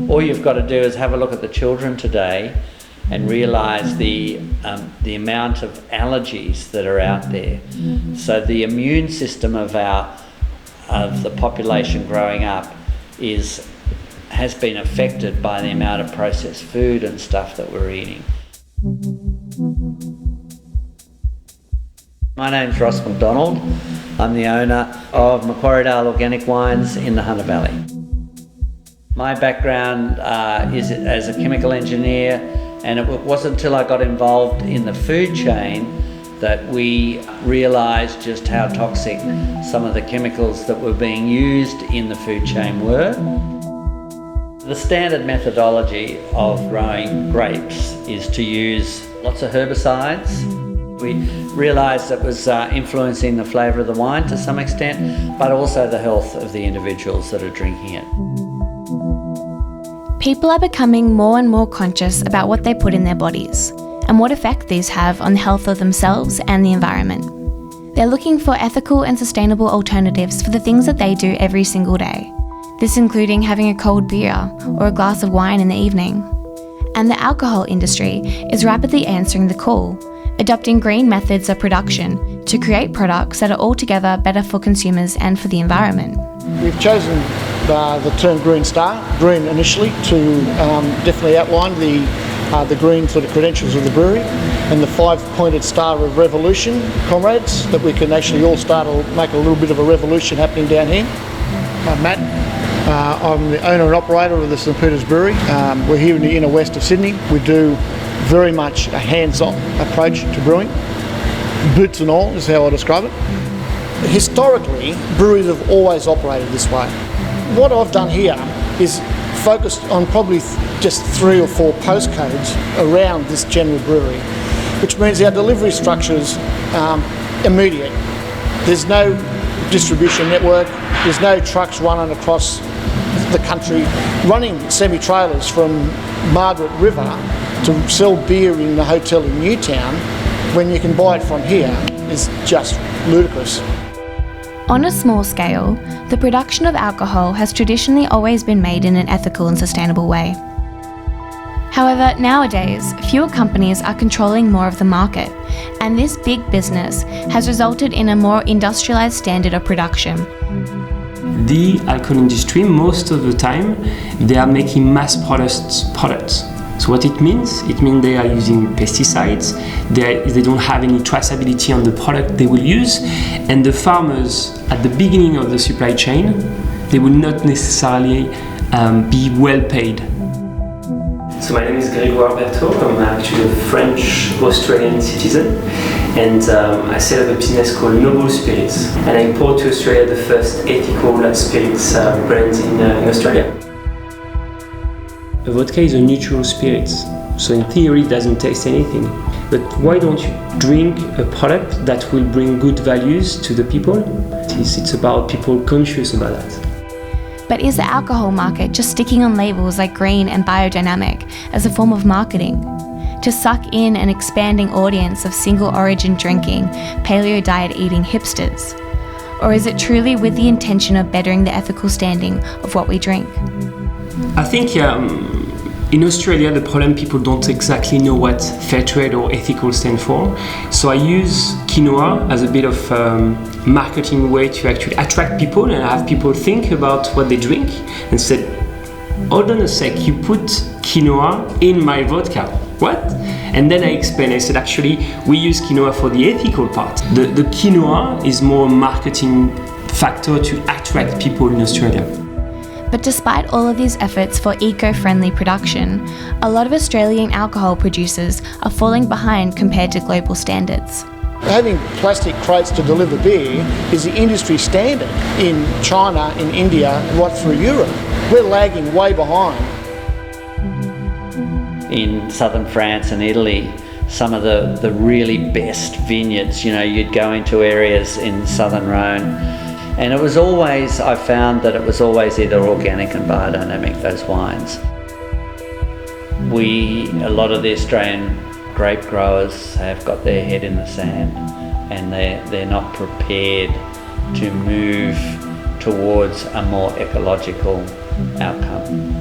All you've got to do is have a look at the children today and realise the amount of allergies that are out there. So the immune system of the population growing up has been affected by the amount of processed food and stuff that we're eating. My name's Ross McDonald. I'm the owner of Macquariedale Organic Wines in the Hunter Valley. My background is as a chemical engineer, and it wasn't until I got involved in the food chain that we realised just how toxic some of the chemicals that were being used in the food chain were. The standard methodology of growing grapes is to use lots of herbicides. We realised it was influencing the flavour of the wine to some extent, but also the health of the individuals that are drinking it. People are becoming more and more conscious about what they put in their bodies and what effect these have on the health of themselves and the environment. They're looking for ethical and sustainable alternatives for the things that they do every single day. This including having a cold beer or a glass of wine in the evening. And the alcohol industry is rapidly answering the call, adopting green methods of production to create products that are altogether better for consumers and for the environment. We've chosen the term Green Star, green initially, to definitely outline the green sort of credentials of the brewery, and the 5-pointed star of revolution, comrades, that we can actually all start to make a little bit of a revolution happening down here. Matt, I'm the owner and operator of the St Peter's Brewery. We're here in the inner west of Sydney. We do very much a hands-on approach to brewing. Boots and all is how I describe it. Historically, breweries have always operated this way. What I've done here is focused on probably just 3 or 4 postcodes around this general brewery, which means our delivery structure is immediate. There's no distribution network, there's no trucks running across the country, running semi-trailers from Margaret River to sell beer in the hotel in Newtown when you can buy it from here is just ludicrous. On a small scale, the production of alcohol has traditionally always been made in an ethical and sustainable way. However, nowadays, fewer companies are controlling more of the market, and this big business has resulted in a more industrialised standard of production. The alcohol industry, most of the time, they are making mass products. So what it means they are using pesticides, they don't have any traceability on the product they will use, and the farmers at the beginning of the supply chain, they will not necessarily be well paid. So my name is Grégoire Bertaud. I'm actually a French-Australian citizen, and I set up a business called Noble Spirits, and I import to Australia the first ethical spirits brand in Australia. A vodka is a neutral spirit, so in theory it doesn't taste anything. But why don't you drink a product that will bring good values to the people? It's about people conscious about that. But is the alcohol market just sticking on labels like green and biodynamic as a form of marketing? To suck in an expanding audience of single origin drinking, paleo diet eating hipsters? Or is it truly with the intention of bettering the ethical standing of what we drink? I think in Australia the problem, people don't exactly know what fair trade or ethical stand for. So I use quinoa as a bit of marketing way to actually attract people and have people think about what they drink and said, hold on a sec, you put quinoa in my vodka. What? And then I explained, I said actually we use quinoa for the ethical part. The quinoa is more a marketing factor to attract people in Australia. But despite all of these efforts for eco-friendly production, a lot of Australian alcohol producers are falling behind compared to global standards. Having plastic crates to deliver beer is the industry standard in China, in India, right through Europe. We're lagging way behind. In southern France and Italy, some of the really best vineyards, you'd go into areas in southern Rhone, and it was always, I found that it was always either organic and biodynamic, those wines. A lot of the Australian grape growers have got their head in the sand, and they're not prepared to move towards a more ecological outcome.